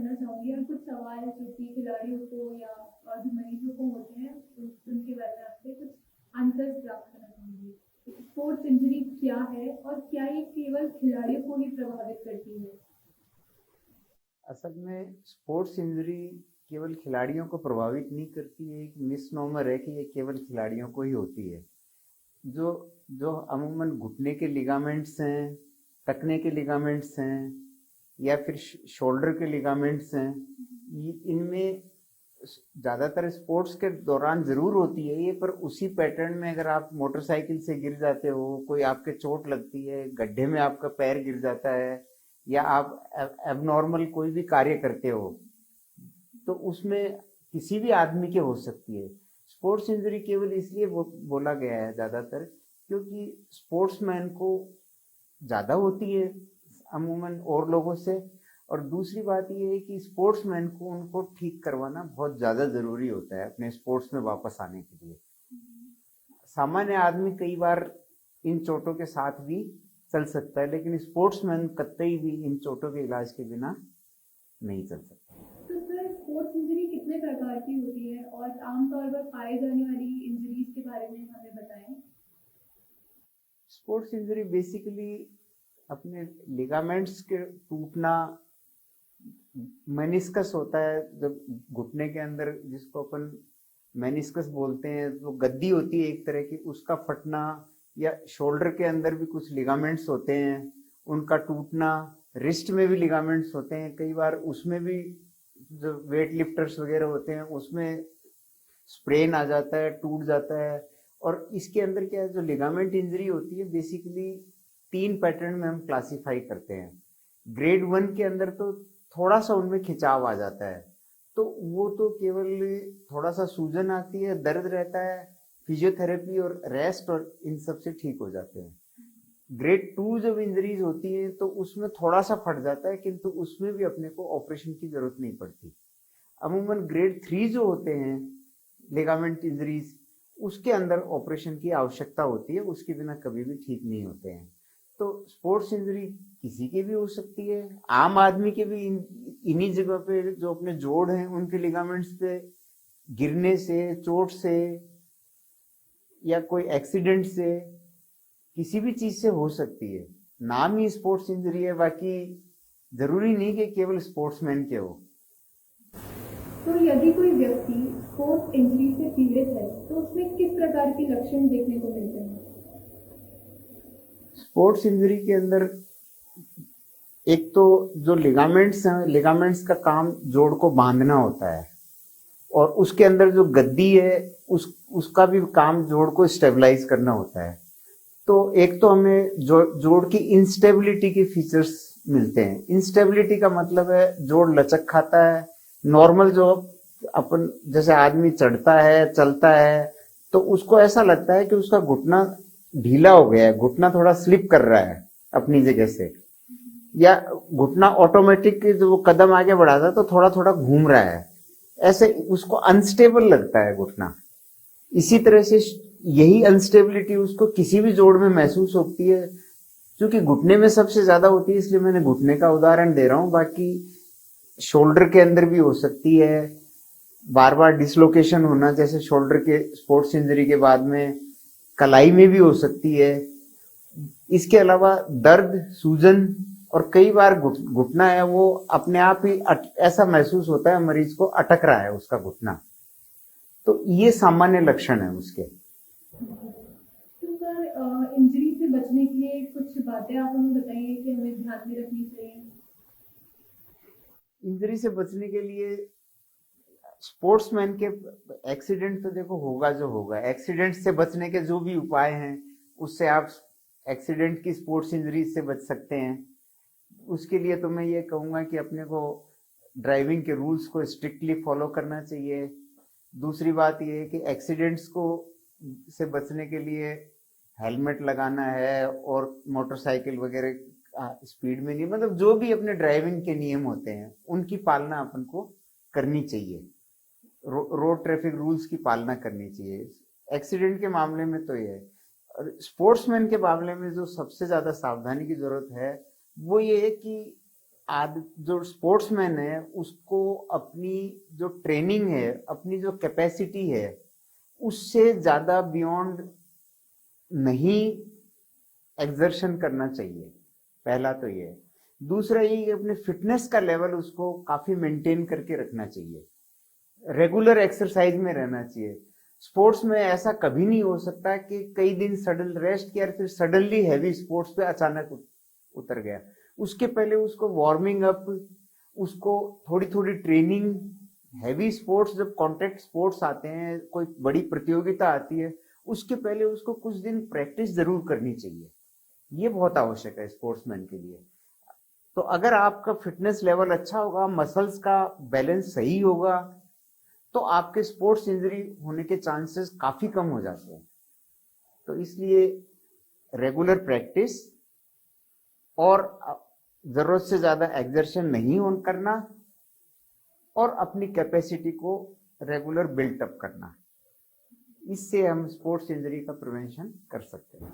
करना चाहूंगी और कुछ सवाल जो कि खिलाड़ियों को या जो मरीजों को होते हैं उनके बारे में आपसे कुछ आंसर्स प्राप्त करना चाहूंगी। स्पोर्ट्स इंजरी क्या है और क्या ये केवल खिलाड़ियों को ही प्रभावित करती है? असल में स्पोर्ट्स इंजरी केवल खिलाड़ियों को प्रभावित नहीं करती है। एक मिसनोमर है कि ये केवल खिलाड़ियों को ही होती है। जो जो अमूमन घुटने के लिगामेंट्स हैं, टखने के लिगामेंट्स हैं या फिर शोल्डर के लिगामेंट्स हैं, इनमें ज़्यादातर स्पोर्ट्स के दौरान ज़रूर होती है ये, पर उसी पैटर्न में अगर आप मोटरसाइकिल से गिर जाते हो, कोई आपके चोट लगती है, गड्ढे में आपका पैर गिर जाता है, या आप एबनॉर्मल कोई भी कार्य करते हो, तो उसमें किसी भी आदमी के हो सकती है। स्पोर्ट्स इंजरी केवल इसलिए बोला गया है ज़्यादातर क्योंकि स्पोर्ट्समैन को ज़्यादा होती है अमूमन और लोगों से, और दूसरी बात ये है कि स्पोर्ट्समैन को उनको ठीक करवाना बहुत ज़्यादा ज़रूरी होता है अपने स्पोर्ट्स में वापस आने के लिए। सामान्य आदमी कई बार इन चोटों के साथ भी चल सकता है, लेकिन स्पोर्ट्समैन कतई भी इन चोटों के इलाज के बिना नहीं चल सकता। तो सर स्पोर्ट्स इंजरी कितने प्रकार की होती है और आमतौर पर पाए जाने वाली इंजरीज के बारे में हमें बताएं। स्पोर्ट्स इंजरी बेसिकली अपने लिगामेंट्स के टूटना, मेनिस्कस होता है जब घुटने के अंदर, जिसको अपन मेनिस्कस बोलते हैं, तो गद्दी होती है एक तरह की, उसका फटना, या शोल्डर के अंदर भी कुछ लिगामेंट्स होते हैं उनका टूटना, रिस्ट में भी लिगामेंट्स होते हैं कई बार, उसमें भी जो वेट लिफ्टर्स वगैरह होते हैं उसमें स्प्रेन आ जाता है, टूट जाता है। और इसके अंदर क्या है, जो लिगामेंट इंजरी होती है बेसिकली 3 पैटर्न में हम क्लासिफाई करते हैं। ग्रेड 1 के अंदर तो थोड़ा सा उनमें खिंचाव आ जाता है, तो वो तो केवल थोड़ा सा सूजन आती है, दर्द रहता है, फिजियोथेरेपी और रेस्ट और इन सब से ठीक हो जाते हैं। ग्रेड 2 जब इंजरीज होती है तो उसमें थोड़ा सा फट जाता है, किंतु उसमें भी अपने को ऑपरेशन की जरूरत नहीं पड़ती। अमूमन ग्रेड 3 जो होते हैं लिगामेंट इंजरीज, उसके अंदर ऑपरेशन की आवश्यकता होती है, उसके बिना कभी भी ठीक नहीं होते हैं। तो स्पोर्ट्स इंजरी किसी की भी हो सकती है, आम आदमी के भी इन्हीं जगह पे जो अपने जोड़ हैं उनके लिगामेंट्स पे गिरने से, चोट से या कोई एक्सीडेंट से, किसी भी चीज से हो सकती है। नाम ही स्पोर्ट्स इंजरी है, बाकी जरूरी नहीं कि केवल स्पोर्ट्समैन के हो। तो यदि कोई व्यक्ति स्पोर्ट्स इंजरी से पीड़ित है तो उसमें किस प्रकार के लक्षण देखने को मिलते हैं? स्पोर्ट्स इंजरी के अंदर एक तो जो लिगामेंट्स हैं, लिगामेंट्स का काम जोड़ को बांधना होता है, और उसके अंदर जो गद्दी है उसका भी काम जोड़ को स्टेबलाइज करना होता है। तो एक तो हमें जोड़ की इंस्टेबिलिटी के फीचर्स मिलते हैं। इंस्टेबिलिटी का मतलब है जोड़ लचक खाता है। नॉर्मल जो अपन जैसे आदमी चढ़ता है, चलता है, तो उसको ऐसा लगता है कि उसका घुटना ढीला हो गया है, घुटना थोड़ा स्लिप कर रहा है अपनी जगह से, या घुटना ऑटोमेटिक जो वो कदम आगे बढ़ाता है तो थोड़ा थोड़ा घूम रहा है, ऐसे उसको अनस्टेबल लगता है घुटना। इसी तरह से यही अनस्टेबिलिटी उसको किसी भी जोड़ में महसूस होती है। क्योंकि घुटने में सबसे ज्यादा होती है इसलिए मैंने घुटने का उदाहरण दे रहा हूं, बाकी शोल्डर के अंदर भी हो सकती है। बार बार डिसलोकेशन होना, जैसे शोल्डर के स्पोर्ट्स इंजरी के बाद में कलाई में भी हो सकती है। इसके अलावा दर्द, सूजन, और कई बार घुटना है वो अपने आप ही ऐसा महसूस होता है मरीज को अटक रहा है उसका घुटना। तो ये सामान्य लक्षण है उसके। तो सर इंजरी से बचने के लिए कुछ बातें आप हमें बताइए कि हमें ध्यान में रखनी चाहिए। इंजरी से बचने के लिए स्पोर्ट्समैन के, एक्सीडेंट तो देखो होगा जो होगा, एक्सीडेंट से बचने के जो भी उपाय हैं उससे आप एक्सीडेंट की स्पोर्ट्स इंजरी से बच सकते हैं। उसके लिए तो मैं ये कहूँगा कि अपने को ड्राइविंग के रूल्स को स्ट्रिक्टली फॉलो करना चाहिए। दूसरी बात ये है कि एक्सीडेंट्स को से बचने के लिए हेलमेट लगाना है, और मोटरसाइकिल वगैरह स्पीड में नहीं, मतलब जो भी अपने ड्राइविंग के नियम होते हैं उनकी पालना अपन को करनी चाहिए। रोड ट्रैफिक रूल्स की पालना करनी चाहिए। एक्सीडेंट के मामले में तो ये है। और स्पोर्ट्समैन के मामले में जो सबसे ज्यादा सावधानी की जरूरत है वो ये है कि जो स्पोर्ट्समैन है उसको अपनी जो ट्रेनिंग है, अपनी जो कैपेसिटी है, उससे ज्यादा बियॉन्ड नहीं एक्सर्शन करना चाहिए। पहला तो ये। दूसरा ये कि अपने फिटनेस का लेवल उसको काफी मेंटेन करके रखना चाहिए, रेगुलर एक्सरसाइज में रहना चाहिए। स्पोर्ट्स में ऐसा कभी नहीं हो सकता कि कई दिन सडन रेस्ट किया फिर सडनली हैवी स्पोर्ट्स पे अचानक उतर गया। उसके पहले उसको वार्मिंग अप, उसको थोड़ी थोड़ी ट्रेनिंग, हैवी स्पोर्ट्स जब कॉन्टेक्ट स्पोर्ट्स आते हैं, कोई बड़ी प्रतियोगिता आती है, उसके पहले उसको कुछ दिन प्रैक्टिस जरूर करनी चाहिए। ये बहुत आवश्यक है स्पोर्ट्समैन के लिए। तो अगर आपका फिटनेस लेवल अच्छा होगा, मसल्स का बैलेंस सही होगा, तो आपके स्पोर्ट्स इंजरी होने के चांसेस काफी कम हो जाते हैं। तो इसलिए रेगुलर प्रैक्टिस और जरूरत से ज्यादा एक्सर्शन नहीं करना और अपनी कैपेसिटी को रेगुलर बिल्ट अप करना, इससे हम स्पोर्ट्स इंजरी का प्रिवेंशन कर सकते हैं।